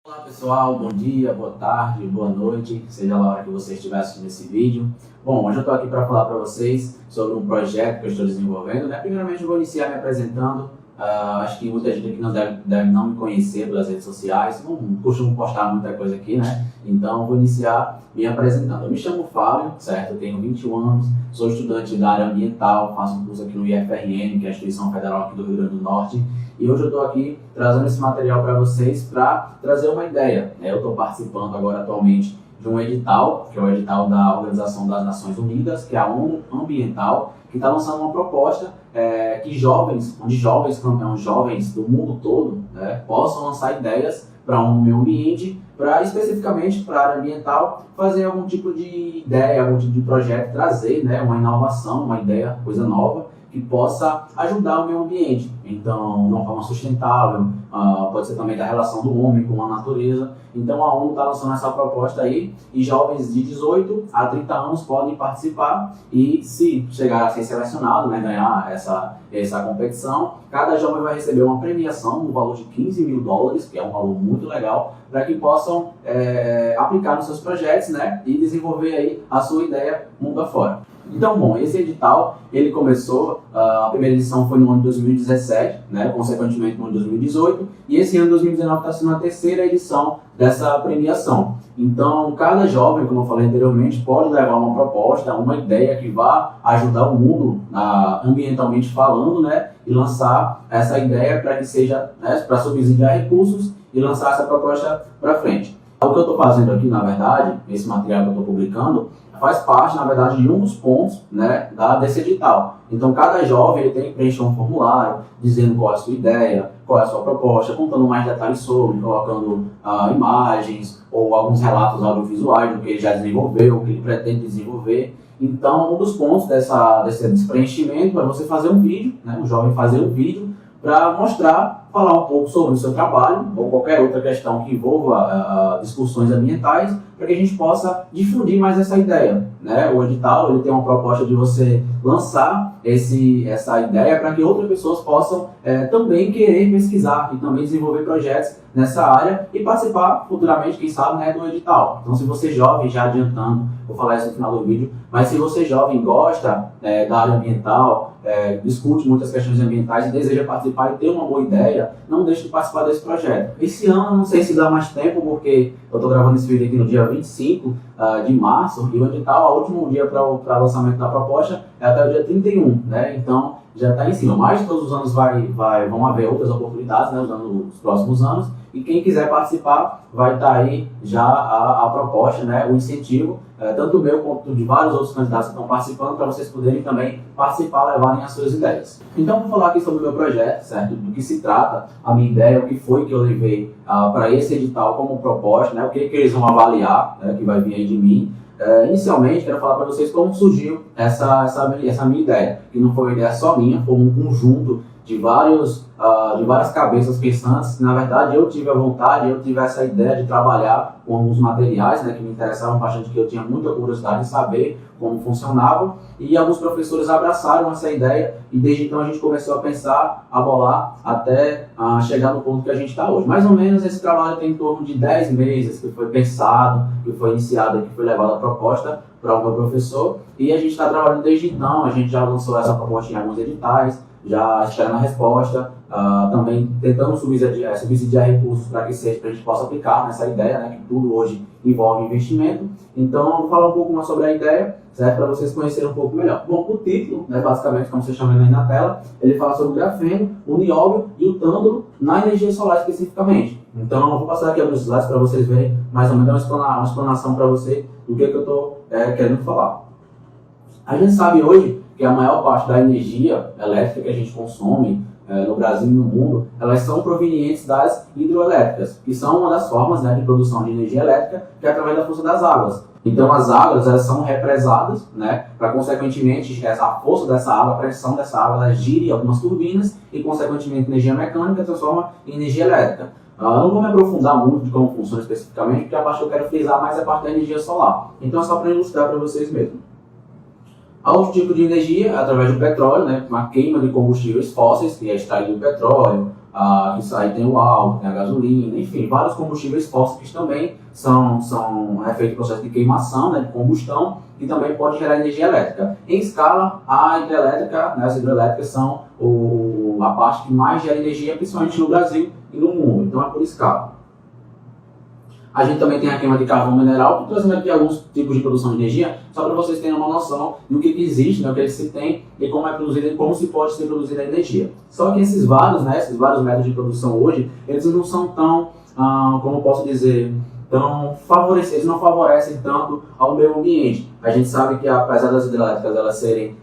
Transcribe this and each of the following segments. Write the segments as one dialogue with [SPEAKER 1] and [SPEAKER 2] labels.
[SPEAKER 1] Olá pessoal, bom dia, boa tarde, boa noite, seja lá a hora que você estiver assistindo esse vídeo. Bom, hoje eu estou aqui para falar para vocês sobre um projeto que eu estou desenvolvendo, né? Primeiramente eu vou iniciar me apresentando. Acho que muita gente aqui não deve não me conhecer pelas redes sociais, não costumo postar muita coisa aqui, né? Então eu vou iniciar me apresentando. Eu me chamo Fábio, certo? Eu tenho 21 anos, sou estudante da área ambiental, faço um curso aqui no IFRN, que é a Instituição Federal aqui do Rio Grande do Norte. E hoje eu estou aqui trazendo esse material para vocês para trazer uma ideia. Eu estou participando agora atualmente de um edital, que é o edital da Organização das Nações Unidas, que é a ONU Ambiental, que está lançando uma proposta onde jovens campeões, jovens do mundo todo, possam lançar ideias para um meio ambiente, para especificamente para a área ambiental, fazer algum tipo de ideia, algum tipo de projeto, trazer uma inovação, uma ideia, coisa nova, que possa ajudar o meio ambiente. Então, de uma forma sustentável, pode ser também da relação do homem com a natureza. Então, a ONU está lançando essa proposta aí e jovens de 18 a 30 anos podem participar e, se chegar a ser selecionado, ganhar essa competição, cada jovem vai receber uma premiação no valor de $15 mil, que é um valor muito legal, para que possam aplicar nos seus projetos, e desenvolver aí a sua ideia mundo afora. Então, bom, esse edital, ele começou, a primeira edição foi no ano de 2017, consequentemente no ano de 2018, e esse ano de 2019 está sendo a terceira edição dessa premiação. Então, cada jovem, como eu falei anteriormente, pode levar uma proposta, uma ideia que vá ajudar o mundo, ambientalmente falando, e lançar essa ideia para que seja, para subsidiar recursos e lançar essa proposta para frente. O que eu estou fazendo aqui, na verdade, esse material que eu estou publicando, faz parte, na verdade, de um dos pontos desse edital. Então, cada jovem ele tem que preencher um formulário dizendo qual é a sua ideia, qual é a sua proposta, contando mais detalhes sobre, colocando imagens ou alguns relatos audiovisuais do que ele já desenvolveu, o que ele pretende desenvolver. Então, um dos pontos desse preenchimento é você fazer um vídeo, o jovem fazer um vídeo para mostrar, falar um pouco sobre o seu trabalho ou qualquer outra questão que envolva discussões ambientais, para que a gente possa difundir mais essa ideia. O edital ele tem uma proposta de você lançar essa ideia para que outras pessoas possam também querer pesquisar e também desenvolver projetos nessa área e participar futuramente, quem sabe, do edital. Então, se você jovem, já adiantando, vou falar isso no final do vídeo, mas se você jovem gosta da área ambiental, discute muitas questões ambientais e deseja participar e ter uma boa ideia, não deixe de participar desse projeto. Esse ano, não sei se dá mais tempo, porque eu estou gravando esse vídeo aqui no dia 25 de março, e o edital, o último dia para lançamento da proposta é até o dia 31, Então, já está em cima. Mas todos os anos vão haver outras oportunidades, nos próximos anos, e quem quiser participar vai estar aí já a proposta, o incentivo, tanto meu quanto de vários outros candidatos que estão participando, para vocês poderem também participar, levarem as suas ideias. Então, vou falar aqui sobre o meu projeto, certo? Do que se trata, a minha ideia, o que foi que eu levei para esse edital como proposta, o que eles vão avaliar, que vai vir aí de mim. Inicialmente, quero falar para vocês como surgiu essa minha ideia, que não foi uma ideia só minha, foi um conjunto de várias cabeças pensantes. Na verdade, eu tive a vontade, eu tive essa ideia de trabalhar com alguns materiais que me interessavam bastante, que eu tinha muita curiosidade de saber como funcionavam, e alguns professores abraçaram essa ideia, e desde então a gente começou a pensar, a bolar, até chegar no ponto que a gente está hoje. Mais ou menos esse trabalho tem em torno de 10 meses que foi pensado, que foi iniciado, que foi levado a proposta para o meu professor, e a gente está trabalhando desde então. A gente já lançou essa proposta em alguns editais, já esperando a resposta, também tentando subsidiar recursos para que a gente possa aplicar nessa ideia, que tudo hoje envolve investimento. Então, vou falar um pouco mais sobre a ideia, certo? Para vocês conhecerem um pouco melhor. Bom, o título, basicamente, como vocês estão vendo aí na tela, ele fala sobre o grafeno, o nióbio e o tântalo na energia solar especificamente. Então, eu vou passar aqui alguns slides para vocês verem mais ou menos uma explanação para você do que eu estou querendo falar. A gente sabe hoje que a maior parte da energia elétrica que a gente consome no Brasil e no mundo, elas são provenientes das hidroelétricas, que são uma das formas de produção de energia elétrica, que é através da força das águas. Então, as águas elas são represadas, para consequentemente a força dessa água, a pressão dessa água, ela gira em algumas turbinas e consequentemente energia mecânica transforma em energia elétrica. Eu não vou me aprofundar muito de como funciona especificamente, porque a parte que eu quero frisar mais é a parte da energia solar. Então, é só para ilustrar para vocês mesmo. Há outro tipo de energia através do petróleo, né, uma queima de combustíveis fósseis, que é extraído do petróleo, que aí tem o álcool, tem a gasolina, enfim, vários combustíveis fósseis que também são feito processo de queimação, né, de combustão, que também pode gerar energia elétrica. Em escala, a hidrelétrica, né, as hidrelétricas são a parte que mais gera energia, principalmente no Brasil e no mundo, então é por escala. A gente também tem a queima de carvão mineral, estou trazendo aqui alguns tipos de produção de energia, só para vocês terem uma noção do que existe, né, o que se tem e como é produzida e como se pode ser produzida a energia. Só que esses vários métodos de produção hoje, eles não são tão, como eu posso dizer, eles não favorecem tanto ao meio ambiente. A gente sabe que apesar das hidrelétricas elas serem,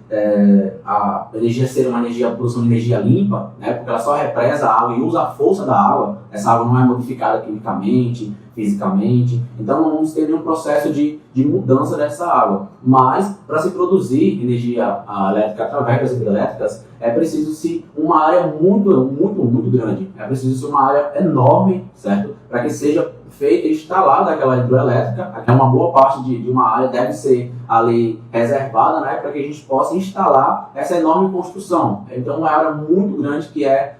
[SPEAKER 1] a energia ser uma produção de energia limpa, né, porque ela só represa a água e usa a força da água, essa água não é modificada quimicamente, fisicamente, então não vamos ter nenhum processo de mudança dessa água. Mas, para se produzir energia elétrica através das hidrelétricas, é preciso uma área muito grande, é preciso uma área enorme, certo? Para que seja feita e instalada aquela hidrelétrica, uma boa parte de uma área deve ser ali reservada, né, para que a gente possa instalar essa enorme construção. Então, uma área muito grande que é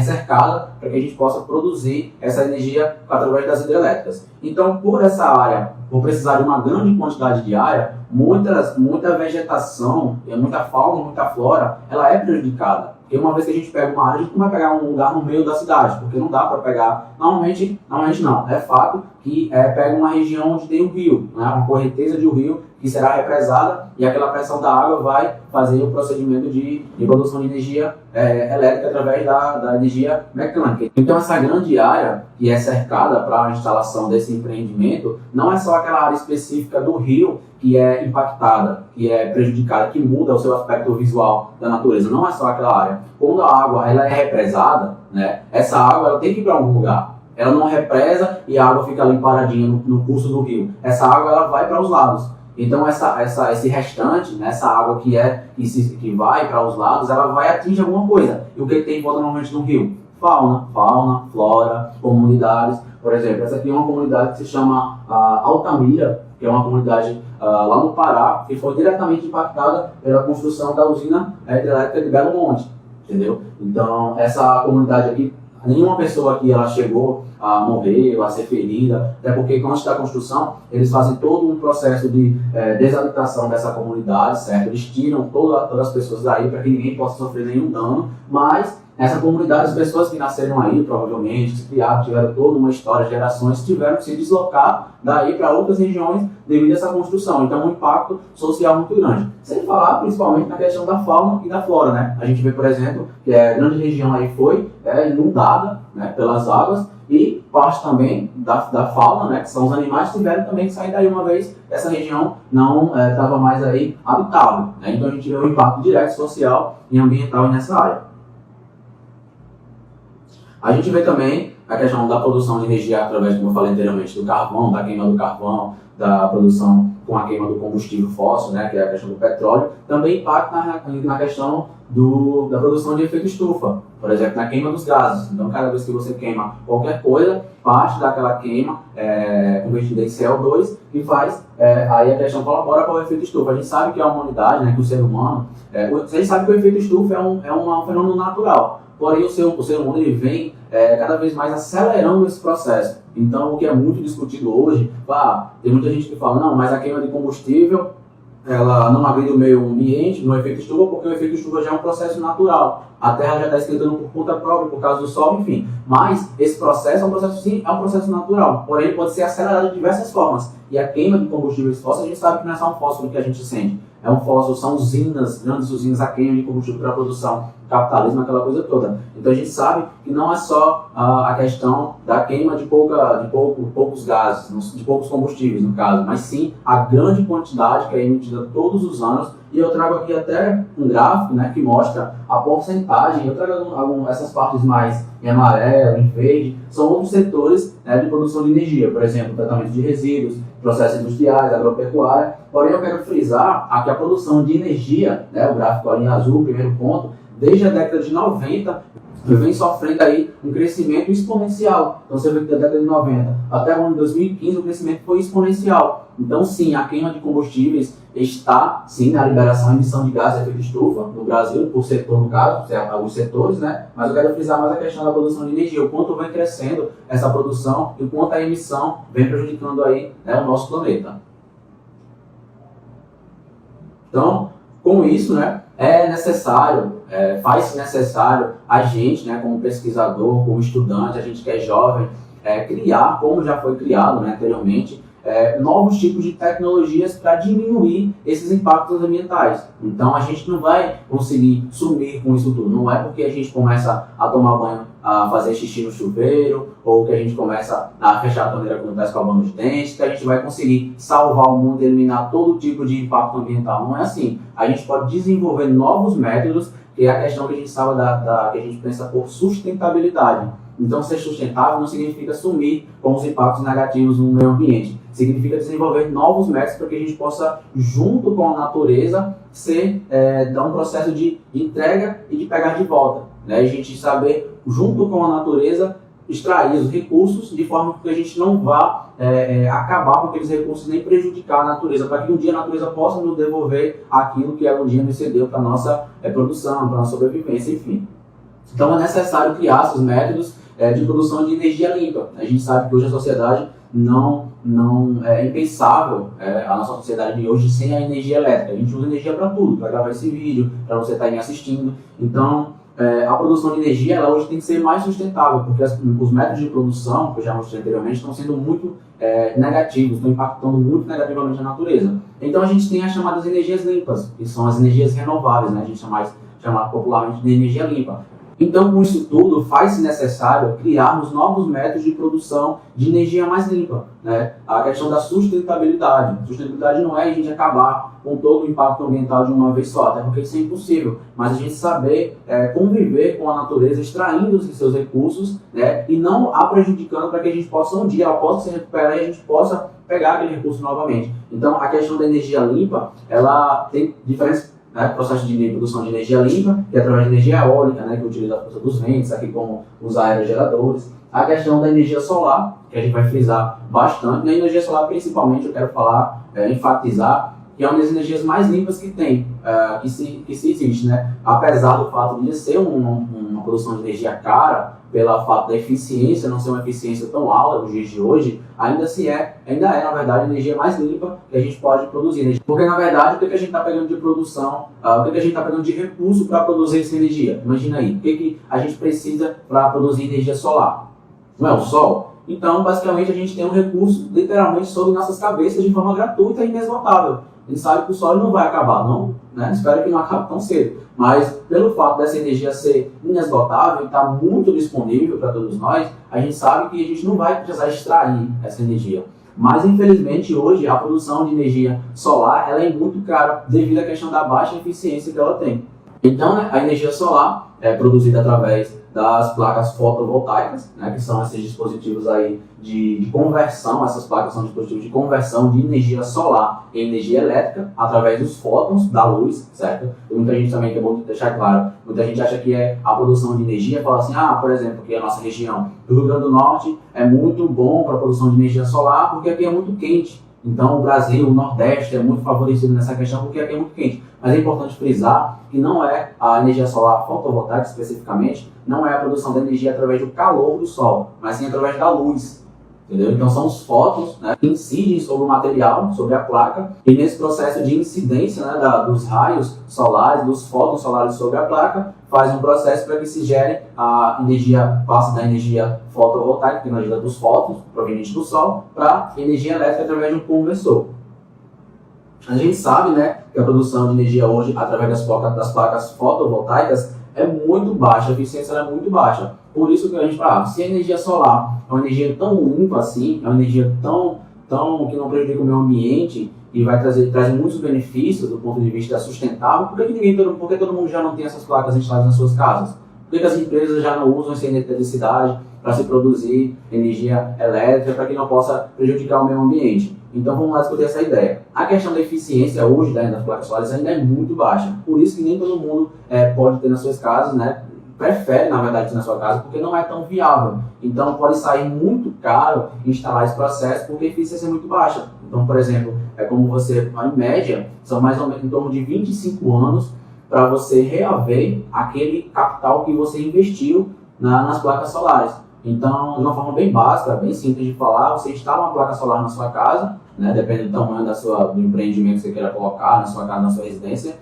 [SPEAKER 1] cercada para que a gente possa produzir essa energia através das hidrelétricas. Então, por essa área, por precisar de uma grande quantidade de área, muita vegetação, muita fauna, muita flora, ela é prejudicada. Porque uma vez que a gente pega uma área, a gente não vai pegar um lugar no meio da cidade, porque não dá para pegar, normalmente não, é fato que pega uma região onde tem um rio, né, uma correnteza de um rio que será represada e aquela pressão da água vai fazer o procedimento de produção de energia elétrica através da energia mecânica. Então essa grande área que é cercada para a instalação desse empreendimento não é só aquela área específica do rio que é impactada, que é prejudicada, que muda o seu aspecto visual da natureza, não é só aquela área. Quando a água ela é represada, né, essa água ela tem que ir para algum lugar. Ela não represa e a água fica ali paradinha no curso do rio. Essa água ela vai para os lados. Então esse restante, né, essa água que vai para os lados, ela vai atingir alguma coisa. E o que tem em volta normalmente no rio? Fauna, flora, comunidades. Por exemplo, essa aqui é uma comunidade que se chama Altamira, que é uma comunidade lá no Pará, que foi diretamente impactada pela construção da usina hidrelétrica de Belo Monte, entendeu? Então, essa comunidade aqui, nenhuma pessoa aqui ela chegou a morrer, a ser ferida, até porque antes da construção eles fazem todo um processo de desabitação dessa comunidade, certo? Eles tiram todas as pessoas daí para que ninguém possa sofrer nenhum dano, mas nessa comunidade as pessoas que nasceram aí, provavelmente, que se criaram, tiveram toda uma história, gerações, tiveram que se deslocar daí para outras regiões devido a essa construção. Então, um impacto social muito grande. Sem falar, principalmente, na questão da fauna e da flora, né? A gente vê, por exemplo, que a grande região aí foi inundada, né, pelas águas e parte também da fauna, né, que são os animais, tiveram também que sair daí uma vez essa região não estava mais aí habitável, né? Então, a gente vê um impacto direto social e ambiental nessa área. A gente vê também a questão da produção de energia através, como eu falei anteriormente, do carvão, da queima do carvão, da produção com a queima do combustível fóssil, né, que é a questão do petróleo, também impacta na questão da produção de efeito estufa, por exemplo, na queima dos gases. Então, cada vez que você queima qualquer coisa, parte daquela queima convertida em CO2 e faz, aí a questão colabora para o efeito estufa. A gente sabe que a humanidade, né, que o ser humano, a gente sabe que o efeito estufa é um fenômeno natural. Porém, o ser humano ele vem cada vez mais acelerando esse processo. Então, o que é muito discutido hoje, tem muita gente que fala, não, mas a queima de combustível ela não agride o meio ambiente no efeito estufa, porque o efeito estufa já é um processo natural. A Terra já está esquentando por conta própria, por causa do Sol, enfim. Mas esse processo é um processo natural. Porém, ele pode ser acelerado de diversas formas. E a queima de combustíveis fósseis, a gente sabe que não é só um fósforo que a gente sente. É um fósforo, são usinas, grandes usinas, a queima de combustível para a produção, capitalismo, aquela coisa toda. Então a gente sabe que não é só a questão da queima de poucos gases, de poucos combustíveis no caso, mas sim a grande quantidade que é emitida todos os anos. E eu trago aqui até um gráfico, né, que mostra a porcentagem. Eu trago essas partes mais em amarelo, em verde, são outros setores, né, de produção de energia, por exemplo, tratamento de resíduos, processos industriais, agropecuária. Porém, eu quero frisar aqui a produção de energia, né, o gráfico ali em azul, o primeiro ponto, desde a década de 90, vem sofrendo aí um crescimento exponencial. Então você vê que da década de 90 até o ano de 2015 o crescimento foi exponencial. Então sim, a queima de combustíveis está sim na liberação e emissão de gases de efeito estufa no Brasil, por setor no caso, alguns setores, né? Mas eu quero frisar mais a questão da produção de energia, o quanto vem crescendo essa produção e o quanto a emissão vem prejudicando aí, né, o nosso planeta. Então, com isso, né, é necessário, faz-se necessário a gente, né, como pesquisador, como estudante, a gente que é jovem, criar, como já foi criado, né, anteriormente, novos tipos de tecnologias para diminuir esses impactos ambientais. Então a gente não vai conseguir sumir com isso tudo. Não é porque a gente começa a tomar banho, a fazer xixi no chuveiro, ou que a gente começa a fechar a torneira quando está escovando os dentes, que a gente vai conseguir salvar o mundo e eliminar todo tipo de impacto ambiental. Não é assim. A gente pode desenvolver novos métodos, que é a questão que a gente sabe que a gente pensa por sustentabilidade. Então, ser sustentável não significa sumir com os impactos negativos no meio ambiente. Significa desenvolver novos métodos para que a gente possa, junto com a natureza, dar um processo de entrega e de pegar de volta. Né? A gente saber, junto com a natureza, extrair os recursos de forma que a gente não vá acabar com aqueles recursos nem prejudicar a natureza, para que um dia a natureza possa nos devolver aquilo que ela um dia nos cedeu para a nossa produção, para a nossa sobrevivência, enfim. Então é necessário criar esses métodos de produção de energia limpa. A gente sabe que hoje a sociedade não é impensável, a nossa sociedade de hoje, sem a energia elétrica. A gente usa energia para tudo, para gravar esse vídeo, para você estar me assistindo. Então, a produção de energia ela hoje tem que ser mais sustentável, porque os métodos de produção, que eu já mostrei anteriormente, estão sendo muito negativos, estão impactando muito negativamente a natureza. Então, a gente tem as chamadas energias limpas, que são as energias renováveis, né? A gente chama popularmente de energia limpa. Então, com isso tudo, faz-se necessário criarmos novos métodos de produção de energia mais limpa. Né? A questão da sustentabilidade. Sustentabilidade não é a gente acabar com todo o impacto ambiental de uma vez só, até porque isso é impossível. Mas a gente saber conviver com a natureza, extraindo os seus recursos, né? E não a prejudicando para que a gente possa um dia, ela possa se recuperar e a gente possa pegar aquele recurso novamente. Então, a questão da energia limpa, ela tem diferentes processo de produção de energia limpa, que é através de energia eólica, né, que utiliza a força dos ventos, aqui como os aerogeradores. A questão da energia solar, que a gente vai frisar bastante. Na energia solar, principalmente, eu quero falar, enfatizar, que é uma das energias mais limpas que tem, que se existe, né? Apesar do fato de ser uma produção de energia cara, pelo fato da eficiência não ser uma eficiência tão alta nos dias de hoje, ainda é, na verdade, a energia mais limpa que a gente pode produzir. Porque, na verdade, o que a gente está pegando de produção, o que a gente está pegando de recurso para produzir essa energia? Imagina aí, o que a gente precisa para produzir energia solar? Não é o sol? Então, basicamente, a gente tem um recurso, literalmente, sobre nossas cabeças de forma gratuita e inesgotável. A gente sabe que o sol não vai acabar, não, né? Espero que não acabe tão cedo. Mas, pelo fato dessa energia ser inesgotável e estar muito disponível para todos nós, a gente sabe que a gente não vai precisar extrair essa energia. Mas, infelizmente, hoje, a produção de energia solar ela é muito cara devido à questão da baixa eficiência que ela tem. Então, né, a energia solar é produzida através das placas fotovoltaicas, né, que são esses dispositivos aí de conversão. Essas placas são dispositivos de conversão de energia solar em energia elétrica através dos fótons da luz, certo? E muita gente também, que é bom deixar claro, muita gente acha que a produção de energia, fala assim, por exemplo, que a nossa região do Rio Grande do Norte é muito bom para a produção de energia solar porque aqui é muito quente. Então, o Brasil, o Nordeste, é muito favorecido nessa questão porque aqui é muito quente. Mas é importante frisar que não é a energia solar fotovoltaica, especificamente, não é a produção da energia através do calor do sol, mas sim através da luz. Entendeu? Então, são os fótons, né, que incidem sobre o material, sobre a placa, e nesse processo de incidência, né, dos raios solares, dos fótons solares sobre a placa, faz um processo para que se gere a energia, passe da energia fotovoltaica, que é a energia dos fótons, proveniente do sol, para energia elétrica através de um conversor. A gente sabe, né, que a produção de energia hoje, através das placas fotovoltaicas, é muito baixa, a eficiência é muito baixa. Por isso que a gente fala, se a energia solar é uma energia tão limpa assim, é uma energia tão que não prejudica o meio ambiente e vai traz muitos benefícios do ponto de vista sustentável, por que todo mundo já não tem essas placas instaladas nas suas casas? Por que as empresas já não usam essa eletricidade para se produzir energia elétrica para que não possa prejudicar o meio ambiente? Então vamos lá discutir essa ideia. A questão da eficiência hoje, né, das placas solares ainda é muito baixa. Por isso que nem todo mundo pode ter nas suas casas, né? Prefere, na verdade, ter na sua casa, porque não é tão viável. Então pode sair muito caro instalar esse processo, porque a eficiência é muito baixa. Então, por exemplo, é como você, em média, são mais ou menos em torno de 25 anos para você reaver aquele capital que você investiu nas placas solares. Então, de uma forma bem básica, bem simples de falar, você instala uma placa solar na sua casa, né, depende do tamanho do empreendimento que você queira colocar na sua casa, na sua residência,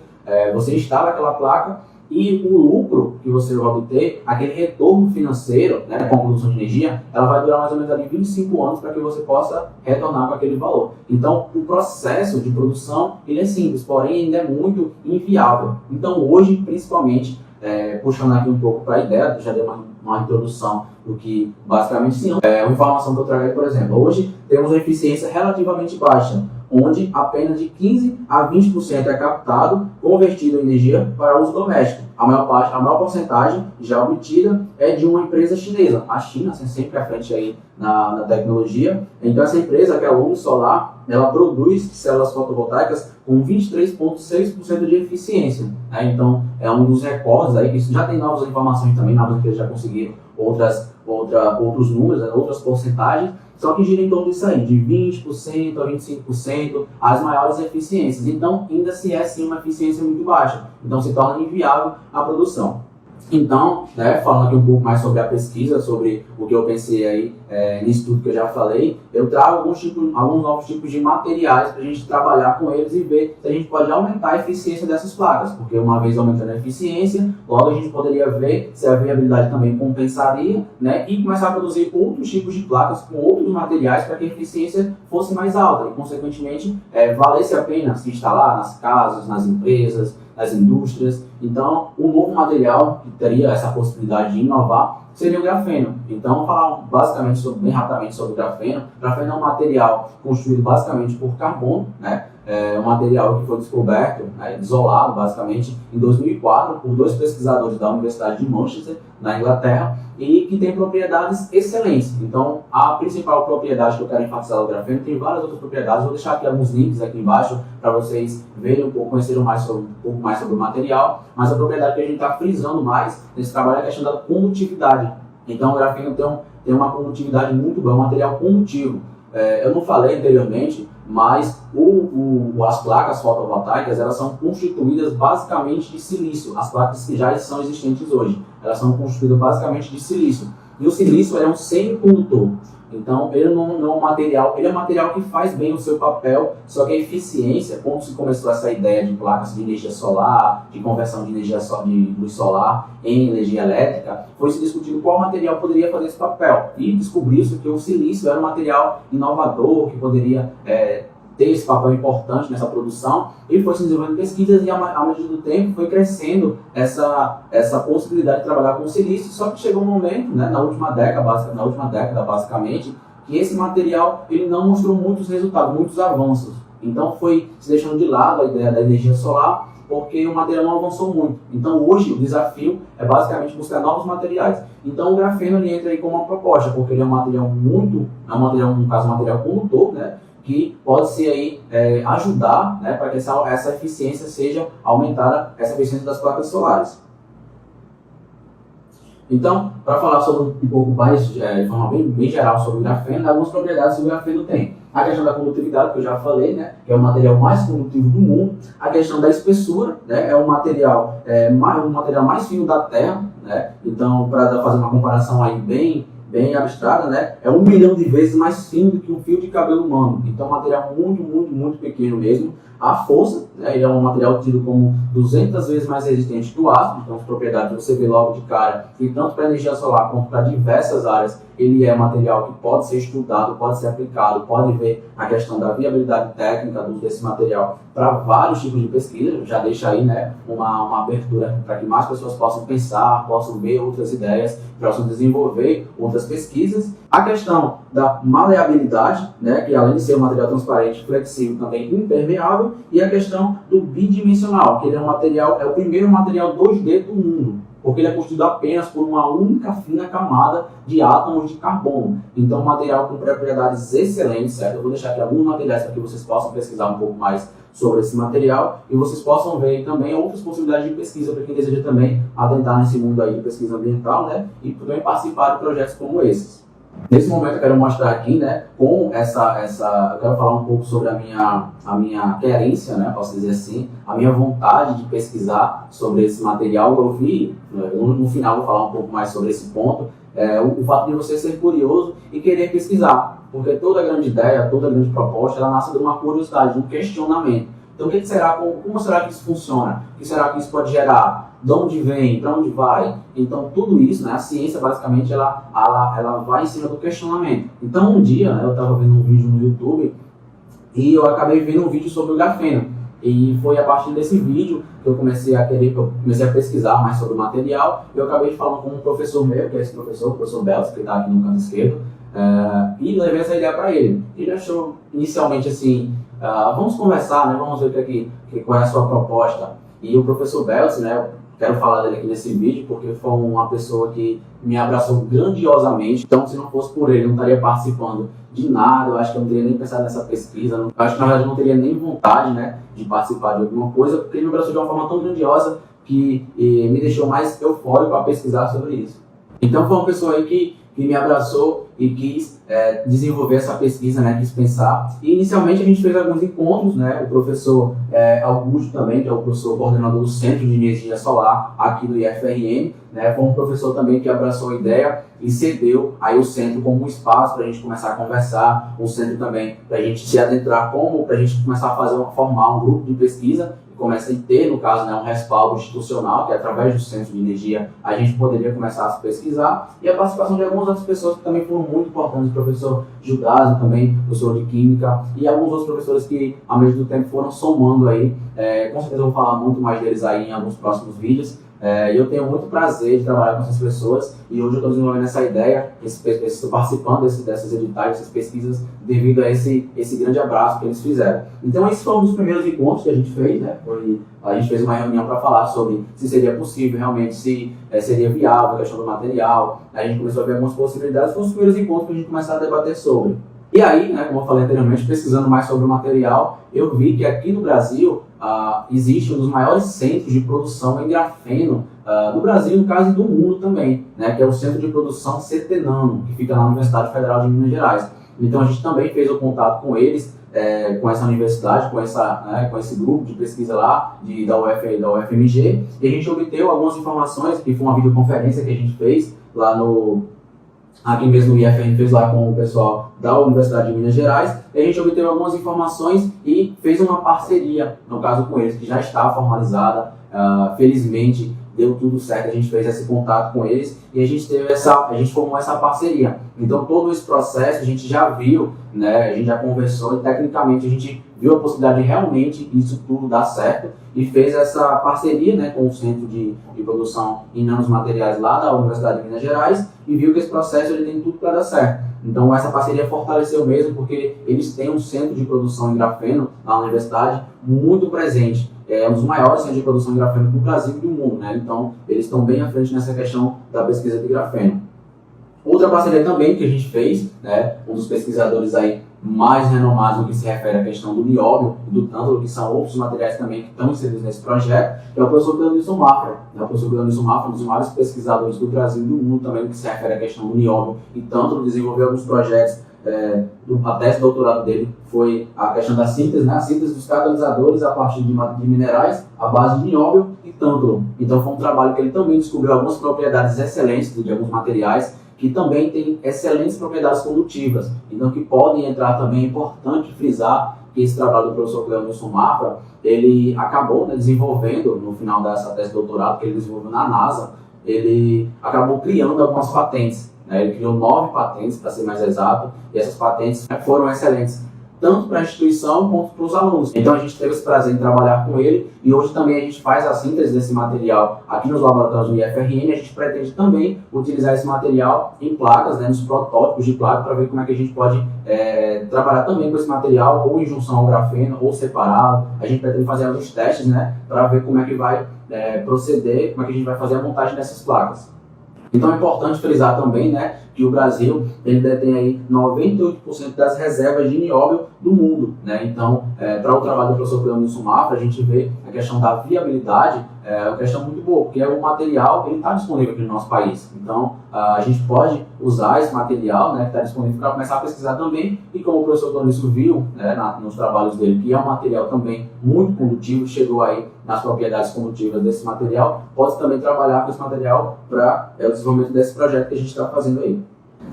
[SPEAKER 1] você instala aquela placa e o lucro que você vai obter, aquele retorno financeiro, né, com a produção de energia, ela vai durar mais ou menos ali 25 anos para que você possa retornar com aquele valor. Então, o processo de produção, ele é simples, porém ainda é muito inviável. Então, hoje, principalmente, puxando aqui um pouco para a ideia, já dei uma introdução do que basicamente sim. Uma informação que eu trago aí, por exemplo, hoje temos uma eficiência relativamente baixa, onde apenas de 15 a 20% é captado, convertido em energia para uso doméstico. A maior porcentagem já obtida é de uma empresa chinesa. A China sempre à frente aí na tecnologia. Então essa empresa, que é a Luz Solar, ela produz células fotovoltaicas com 23,6% de eficiência. Né? Então é um dos recordes aí, que já tem novas informações também, novas empresas já conseguiram outros números, né? Outras porcentagens, só que gira em torno disso aí, de 20% a 25%, as maiores eficiências. Então, ainda se é sim uma eficiência muito baixa. Então, se torna inviável a produção. Então, né, falando aqui um pouco mais sobre a pesquisa, sobre o que eu pensei aí nisso tudo que eu já falei, eu trago alguns novos tipos de materiais para a gente trabalhar com eles e ver se a gente pode aumentar a eficiência dessas placas, porque uma vez aumentando a eficiência, logo a gente poderia ver se a viabilidade também compensaria, né, e começar a produzir outros tipos de placas com outros materiais para que a eficiência fosse mais alta e, consequentemente, valesse a pena se instalar nas casas, nas empresas, nas indústrias. Então, um novo material que teria essa possibilidade de inovar seria o grafeno. Então, vou falar bem rapidamente sobre o grafeno. O grafeno é um material construído basicamente por carbono, né? É um material que foi descoberto, né, isolado basicamente, em 2004 por dois pesquisadores da Universidade de Manchester, na Inglaterra, e que tem propriedades excelentes. Então, a principal propriedade que eu quero enfatizar do grafeno, tem várias outras propriedades, vou deixar aqui alguns links aqui embaixo para vocês verem um pouco, conhecerem um pouco mais sobre o material, mas a propriedade que a gente está frisando mais nesse trabalho é a questão da condutividade. Então, o grafeno tem uma condutividade muito boa, é um material condutivo. Eu não falei anteriormente, mas as placas fotovoltaicas, elas são constituídas basicamente de silício. As placas que já são existentes hoje, elas são constituídas basicamente de silício. E o silício é um semicondutor. Então, ele não é um material, ele é um material que faz bem o seu papel, só que a eficiência, quando se começou essa ideia de placas de energia solar, de conversão de energia de luz solar em energia elétrica, foi se discutindo qual material poderia fazer esse papel. E descobriu-se que o silício era um material inovador, que poderia ter esse papel importante nessa produção, e foi se desenvolvendo pesquisas e, à medida do tempo, foi crescendo essa possibilidade de trabalhar com silício, só que chegou um momento, né, na última década basicamente, que esse material ele não mostrou muitos resultados, muitos avanços. Então foi se deixando de lado a ideia da energia solar, porque o material não avançou muito. Então hoje o desafio é basicamente buscar novos materiais. Então o grafeno ele entra aí como uma proposta, porque ele é um material no caso, um material condutor, né, que pode ser aí ajudar, né, para que essa eficiência seja aumentada, essa eficiência das placas solares. Então, para falar sobre um pouco mais, de forma bem geral sobre o grafeno, algumas propriedades que o grafeno tem. A questão da condutividade, que eu já falei, né, que é o material mais condutivo do mundo. A questão da espessura, né, é um material mais fino da Terra, né. Então, para fazer uma comparação aí bem abstrata, né, é 1 milhão de vezes mais fino do que um fio de cabelo humano. Então, é um material muito pequeno mesmo. A força, né, ele é um material tido como 200 vezes mais resistente que o aço. Então, as propriedades você vê logo de cara, e tanto para energia solar quanto para diversas áreas, ele é um material que pode ser estudado, pode ser aplicado, pode ver a questão da viabilidade técnica do uso desse material para vários tipos de pesquisa. Já deixa aí, né, uma abertura para que mais pessoas possam pensar, possam ver outras ideias, possam desenvolver outras pesquisas. A questão da maleabilidade, né, que além de ser um material transparente, flexível, também impermeável, e a questão do bidimensional, que ele é o primeiro material 2D do mundo. porque ele é constituído apenas por uma única fina camada de átomos de carbono. Então, um material com propriedades excelentes, certo? Eu vou deixar aqui alguns materiais para que vocês possam pesquisar um pouco mais sobre esse material e vocês possam ver também outras possibilidades de pesquisa para quem deseja também adentrar nesse mundo aí de pesquisa ambiental, né? E também participar de projetos como esses. Nesse momento eu quero mostrar aqui, né, com eu quero falar um pouco sobre a minha querência, né, posso dizer assim, a minha vontade de pesquisar sobre esse material. Eu vi, no final vou falar um pouco mais sobre esse ponto, o fato de você ser curioso e querer pesquisar, porque toda grande ideia, toda grande proposta, ela nasce de uma curiosidade, de um questionamento. Então, como será que isso funciona? O que será que isso pode gerar? De onde vem? Para onde vai? Então, tudo isso, né, a ciência, basicamente, ela vai em cima do questionamento. Então, um dia, né, eu estava vendo um vídeo no YouTube e eu acabei vendo um vídeo sobre o grafeno. E foi a partir desse vídeo que eu comecei a pesquisar mais sobre o material. Eu acabei falando com um professor meu, que é esse professor, o professor Belts, que está aqui no canto esquerdo, e levei essa ideia para ele. Ele achou inicialmente assim, vamos conversar, né, vamos ver qual é a sua proposta. E o professor Belts, né, quero falar dele aqui nesse vídeo, porque foi uma pessoa que me abraçou grandiosamente. Então, se não fosse por ele, eu não estaria participando de nada. Eu acho que eu não teria nem pensado nessa pesquisa. Eu acho que, na verdade, eu não teria nem vontade, né, de participar de alguma coisa, porque ele me abraçou de uma forma tão grandiosa que me deixou mais eufórico a pesquisar sobre isso. Então, foi uma pessoa aí que me abraçou e quis desenvolver essa pesquisa, né, quis pensar. E inicialmente a gente fez alguns encontros, né, o professor Augusto também, que é o professor coordenador do Centro de Energia Solar aqui do IFRN, né, foi um professor também que abraçou a ideia e cedeu aí o centro como um espaço para a gente começar a conversar, um centro também para a gente se adentrar, para a gente começar a formar um grupo de pesquisa. Começa a ter, no caso, né, um respaldo institucional, que através do Centro de Energia a gente poderia começar a se pesquisar, e a participação de algumas outras pessoas que também foram muito importantes, o professor Gildásio também, professor de Química, e alguns outros professores que, ao mesmo do tempo, foram somando aí. Com certeza eu vou falar muito mais deles aí em alguns próximos vídeos. E eu tenho muito prazer de trabalhar com essas pessoas, e hoje eu estou desenvolvendo essa ideia, estou participando dessas editais, dessas pesquisas, devido a esse grande abraço que eles fizeram. Então esse foi um dos primeiros encontros que a gente fez, né? A gente fez uma reunião para falar sobre se seria possível realmente, se seria viável a questão do material. A gente começou a ver algumas possibilidades, foram os primeiros encontros que a gente começou a debater sobre. E aí, né, como eu falei anteriormente, pesquisando mais sobre o material, eu vi que aqui no Brasil existe um dos maiores centros de produção em grafeno do Brasil, no caso, e do mundo também, né, que é o Centro de Produção CT-Nano, que fica na Universidade Federal de Minas Gerais. Então a gente também fez o contato com eles, com essa universidade, com esse grupo de pesquisa lá da UFMG, e a gente obteve algumas informações, que foi uma videoconferência que a gente fez lá aqui mesmo no IFRN, fez lá com o pessoal da Universidade de Minas Gerais, e a gente obteve algumas informações e fez uma parceria, no caso com eles, que já está formalizada. Felizmente deu tudo certo, a gente fez esse contato com eles e a gente formou essa parceria. Então todo esse processo a gente já viu, né, a gente já conversou e tecnicamente a gente viu a possibilidade de realmente isso tudo dar certo e fez essa parceria, né, com o Centro de Produção em Nanomateriais lá da Universidade de Minas Gerais e viu que esse processo ele tem tudo para dar certo. Então essa parceria fortaleceu mesmo porque eles têm um centro de produção em grafeno na universidade muito presente. É um dos maiores centros de produção de grafeno do Brasil e do mundo, né? Então eles estão bem à frente nessa questão da pesquisa de grafeno. Outra parceria também que a gente fez, né, um dos pesquisadores aí mais renomados no que se refere à questão do nióbio e do tântalo, que são outros materiais também que estão inseridos nesse projeto, que é o professor Cleonilson Mafra. O professor Cleonilson Mafra, um dos maiores pesquisadores do Brasil e do mundo também no que se refere à questão do nióbio e tântalo, desenvolveu alguns projetos. A tese de doutorado dele foi a questão da síntese, né? A síntese dos catalisadores a partir de minerais à base de nióbio e tântalo. Então foi um trabalho que ele também descobriu algumas propriedades excelentes de alguns materiais que também têm excelentes propriedades condutivas. Então que podem entrar também, é importante frisar que esse trabalho do professor Cleonilson Mafra, ele acabou, né, desenvolvendo, no final dessa tese de doutorado que ele desenvolveu na NASA, ele acabou criando algumas patentes. Ele criou 9 patentes, para ser mais exato, e essas patentes foram excelentes, tanto para a instituição quanto para os alunos. Então a gente teve esse prazer em trabalhar com ele, e hoje também a gente faz a síntese desse material aqui nos laboratórios do IFRN. A gente pretende também utilizar esse material em placas, né, nos protótipos de placa, para ver como é que a gente pode trabalhar também com esse material, ou em junção ao grafeno, ou separado. A gente pretende fazer alguns testes, né, para ver como é que vai proceder, como é que a gente vai fazer a montagem dessas placas. Então é importante frisar também, né, que o Brasil ele detém aí 98% das reservas de nióbio do mundo, né? Então, para o trabalho do professor Cleonilson Mafra, a gente vê a questão da viabilidade, é uma questão muito boa, porque o material está disponível aqui no nosso país. Então, a gente pode usar esse material, né, que está disponível para começar a pesquisar também, e como o professor Cleonilson viu, né, nos trabalhos dele, que é um material também muito condutivo, chegou aí nas propriedades condutivas desse material, pode também trabalhar com esse material para o desenvolvimento desse projeto que a gente está fazendo aí.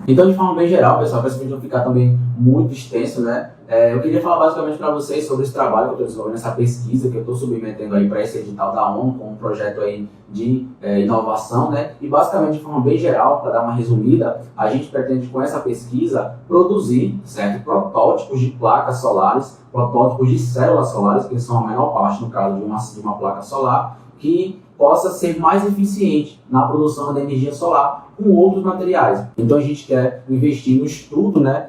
[SPEAKER 1] Então, de forma bem geral, pessoal, para esse vídeo não ficar também muito extenso, né? Eu queria falar basicamente para vocês sobre esse trabalho que eu estou desenvolvendo, essa pesquisa que eu estou submetendo aí para esse edital da ONU, com um projeto aí de inovação, né? E basicamente, de forma bem geral, para dar uma resumida, a gente pretende com essa pesquisa produzir, certo, protótipos de placas solares, protótipos de células solares, que são a menor parte, no caso, de uma placa solar, que possa ser mais eficiente na produção da energia solar com outros materiais. Então a gente quer investir no estudo, né,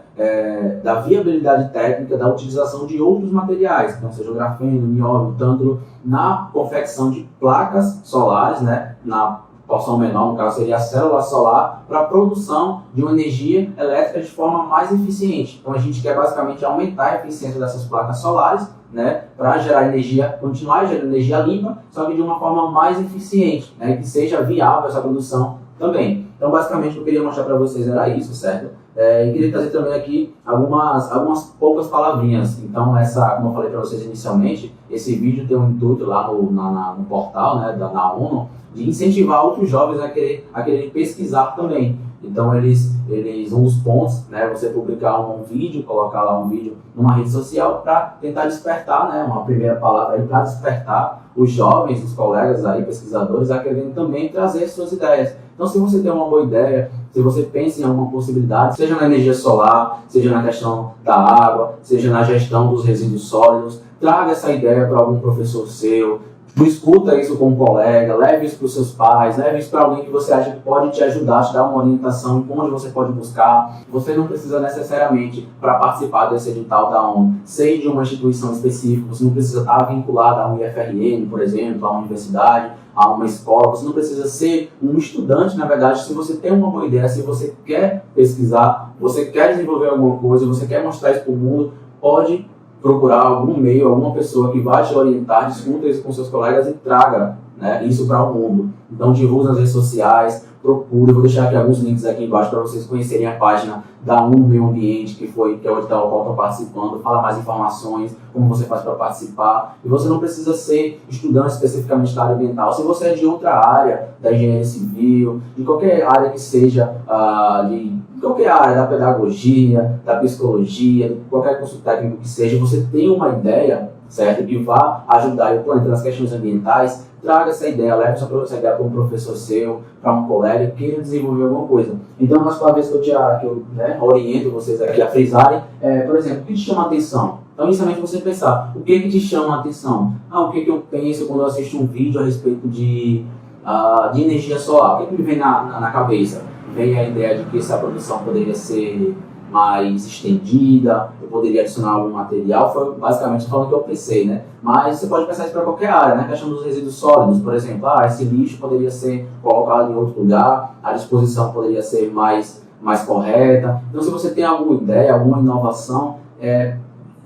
[SPEAKER 1] da viabilidade técnica da utilização de outros materiais, então seja o grafeno, nióbio, tanto na confecção de placas solares, né, na porção menor, no caso seria a célula solar, para a produção de uma energia elétrica de forma mais eficiente. Então a gente quer basicamente aumentar a eficiência dessas placas solares, né, para gerar energia, continuar gerando energia limpa, só que de uma forma mais eficiente, né, que seja viável essa produção também. Então, basicamente, o que eu queria mostrar para vocês era isso, certo? E queria trazer também aqui algumas poucas palavrinhas. Então, como eu falei para vocês inicialmente, esse vídeo tem um intuito lá no portal, né, da ONU, de incentivar outros jovens a querer pesquisar também. Então, um dos pontos, né, você publicar um vídeo, colocar lá um vídeo numa rede social para tentar despertar, né, uma primeira palavra aí, para despertar os jovens, os colegas aí, pesquisadores, a quererem também trazer suas ideias. Então, se você tem uma boa ideia, se você pensa em alguma possibilidade, seja na energia solar, seja na questão da água, seja na gestão dos resíduos sólidos, traga essa ideia para algum professor seu, discuta isso com um colega, leve isso para os seus pais, leve isso para alguém que você acha que pode te ajudar, te dar uma orientação em onde você pode buscar. Você não precisa necessariamente, para participar desse edital da ONU, ser de uma instituição específica, você não precisa estar vinculado a um IFRN, por exemplo, a uma universidade, a uma escola, você não precisa ser um estudante, na verdade. Se você tem uma boa ideia, se você quer pesquisar, você quer desenvolver alguma coisa, você quer mostrar isso para o mundo, pode procurar algum meio, alguma pessoa que vai te orientar, discuta isso com seus colegas e traga, né, isso para o mundo. Então divulgue nas redes sociais, procure, vou deixar aqui alguns links aqui embaixo para vocês conhecerem a página da ONU Meio Ambiente, que é o edital ao qual estou participando, fala mais informações, como você faz para participar. E você não precisa ser estudante especificamente da área ambiental. Se você é de outra área, da engenharia civil, de qualquer área que seja, de qualquer área, da pedagogia, da psicologia, de qualquer curso técnico que seja, você tem uma ideia, certo, que vá ajudar o planeta nas questões ambientais, traga essa ideia, leve essa ideia para um professor seu, para um colega que queira desenvolver alguma coisa. Então, nas palavras que eu oriento vocês aqui a frisarem, por exemplo, o que te chama a atenção? Então, inicialmente você pensar, o que te chama a atenção? O que eu penso quando eu assisto um vídeo a respeito de energia solar? O que me vem na cabeça? Vem a ideia de que essa produção poderia ser mais estendida, eu poderia adicionar algum material, foi basicamente falando que eu pensei, né? Mas você pode pensar isso para qualquer área, né? A questão dos resíduos sólidos, por exemplo, esse lixo poderia ser colocado em outro lugar, a disposição poderia ser mais correta. Então, se você tem alguma ideia, alguma inovação,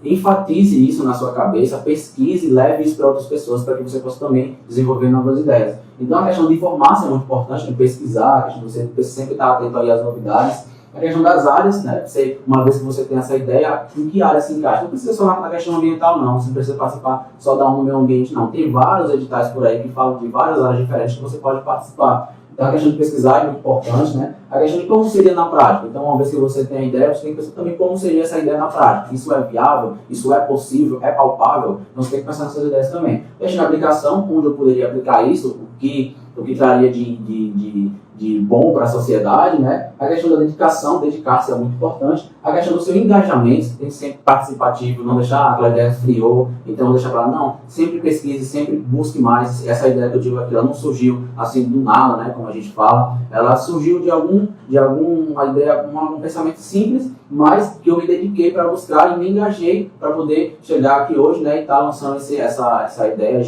[SPEAKER 1] enfatize isso na sua cabeça, pesquise e leve isso para outras pessoas, para que você possa também desenvolver novas ideias. Então, a questão de informar é muito importante, de pesquisar, a questão de você sempre estar atento aí às novidades. A questão das áreas, né? Uma vez que você tem essa ideia, em que área se encaixa? Não precisa só na questão ambiental, não. Você não precisa participar só da ONU Meio Ambiente, não. Tem vários editais por aí que falam de várias áreas diferentes que você pode participar. Então, a questão de pesquisar é muito importante, né? A questão de como seria na prática. Então, uma vez que você tem a ideia, você tem que pensar também como seria essa ideia na prática. Isso é viável? Isso é possível? É palpável? Então, você tem que pensar nessas ideias também. Questão de aplicação, onde eu poderia aplicar isso, o que traria de de bom para a sociedade, né? A questão da dedicação, dedicar-se é muito importante. A questão do seu engajamento, tem que ser sempre participativo, não deixar aquela ideia esfriou, então deixar para lá, não, sempre pesquise, sempre busque mais. Essa ideia que eu digo aqui, ela não surgiu assim do nada, né? Como a gente fala, ela surgiu de alguma ideia, um pensamento simples, mas que eu me dediquei para buscar e me engajei para poder chegar aqui hoje, né? E estar lançando essa ideia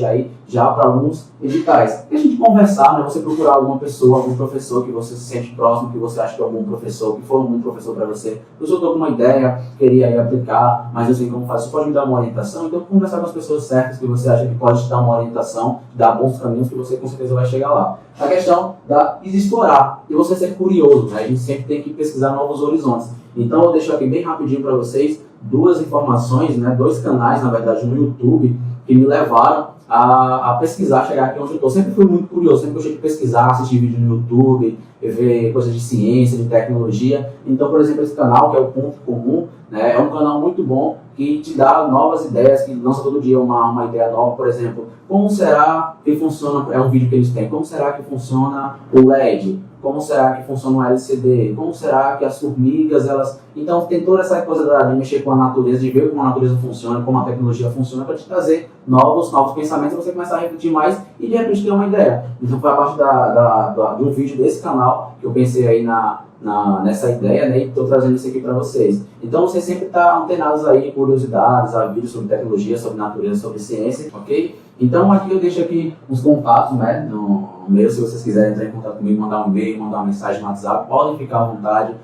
[SPEAKER 1] já para alguns editais. E a gente conversar, né? Você procurar alguma pessoa, algum professor que você se sente próximo, que você acha que é algum professor, que for um professor para você. Eu estou com uma ideia, queria aí aplicar, mas eu sei como fazer. Você pode me dar uma orientação? Então, conversar com as pessoas certas que você acha que pode te dar uma orientação, dar bons caminhos que você com certeza vai chegar lá. A questão de explorar e você ser curioso, né? A gente sempre tem que pesquisar novos horizontes. Então, eu deixo aqui bem rapidinho para vocês duas informações, né? Dois canais, na verdade, no YouTube, que me levaram a pesquisar, chegar aqui onde eu estou. Sempre fui muito curioso, sempre gostei de pesquisar, assistir vídeo no YouTube, ver coisas de ciência, de tecnologia. Então, por exemplo, esse canal, que é o Ponto Comum, né, é um canal muito bom que te dá novas ideias, que lança todo dia uma ideia nova. Por exemplo, como será que funciona, é um vídeo que eles têm, como será que funciona o LED? Como será que funciona o LCD? Como será que as formigas, elas... Então, tem toda essa coisa de mexer com a natureza, de ver como a natureza funciona, como a tecnologia funciona, para te trazer novos pensamentos, você começar a refletir mais e, de repente, ter uma ideia. Então, foi a partir de um vídeo desse canal que eu pensei aí nessa ideia, né, e estou trazendo isso aqui para vocês. Então, você sempre está antenados aí, curiosidades, a vídeos sobre tecnologia, sobre natureza, sobre ciência, ok? Então, aqui eu deixo aqui os contatos, né, no meu, se vocês quiserem entrar em contato comigo, mandar um e-mail, mandar uma mensagem no WhatsApp, podem ficar à vontade.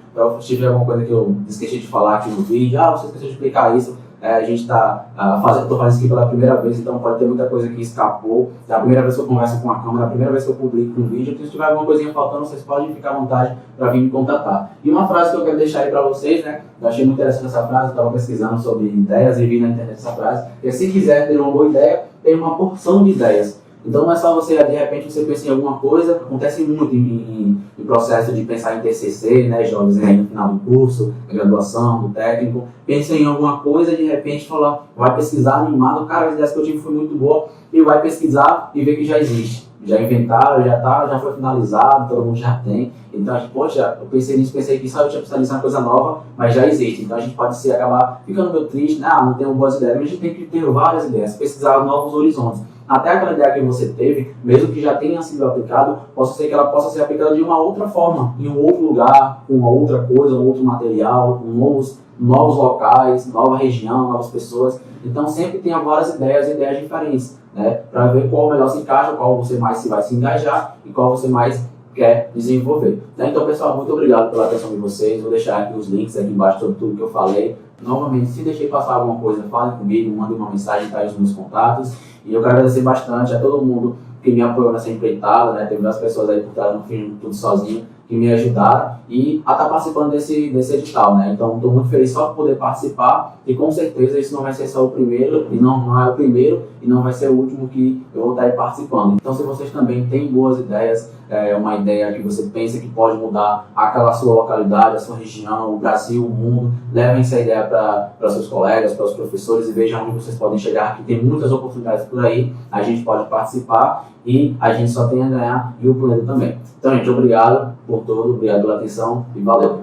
[SPEAKER 1] Se tiver alguma coisa que eu esqueci de falar aqui no vídeo, você esqueceu de explicar isso, a gente está estou fazendo isso aqui pela primeira vez, então pode ter muita coisa que escapou. É a primeira vez que eu converso com a câmera, é a primeira vez que eu publico um vídeo. Então, se tiver alguma coisinha faltando, vocês podem ficar à vontade para vir me contatar. E uma frase que eu quero deixar aí para vocês, né? Eu achei muito interessante essa frase, eu estava pesquisando sobre ideias e vi na internet essa frase. Que se quiser ter uma boa ideia, tem uma porção de ideias. Então não é só você, de repente, você pensa em alguma coisa, acontece muito em processo de pensar em TCC, né, jovens aí no final do curso, da graduação, do técnico, pensa em alguma coisa, de repente fala, vai pesquisar animado, cara, as ideias que eu tive foi muito boa, e vai pesquisar e ver que já existe. Já inventaram, já foi finalizado, todo mundo já tem. Então a gente, poxa, eu pensei nisso, pensei que só eu tinha pensado uma coisa nova, mas já existe. Então a gente pode acabar ficando meio triste, né? Não tenho boas ideias, mas a gente tem que ter várias ideias, pesquisar novos horizontes. Até aquela ideia que você teve, mesmo que já tenha sido aplicado, possa ser que ela possa ser aplicada de uma outra forma, em um outro lugar, com uma outra coisa, um outro material, com novos locais, nova região, novas pessoas. Então sempre tenha várias ideias diferentes, né? Para ver qual melhor se encaixa, qual você mais vai se engajar e qual você mais quer desenvolver. Então, pessoal, muito obrigado pela atenção de vocês. Vou deixar aqui os links aqui embaixo sobre tudo que eu falei. Novamente, se deixei passar alguma coisa, falem comigo, mandem uma mensagem, tá aí os meus contatos. E eu quero agradecer bastante a todo mundo que me apoiou nessa empreitada, né? Teve várias pessoas aí por trás, não fiz tudo sozinho, que me ajudaram e a estar participando desse edital, né? Então, estou muito feliz só por poder participar e com certeza isso não vai ser só o primeiro, e não é o primeiro e não vai ser o último que eu vou estar aí participando. Então, se vocês também têm boas ideias, uma ideia que você pensa que pode mudar aquela sua localidade, a sua região, o Brasil, o mundo, levem essa ideia para seus colegas, para os professores e vejam onde vocês podem chegar, que tem muitas oportunidades por aí, a gente pode participar e a gente só tem a ganhar e o planeta também. Então, gente, obrigado por tudo, obrigado pela atenção e valeu!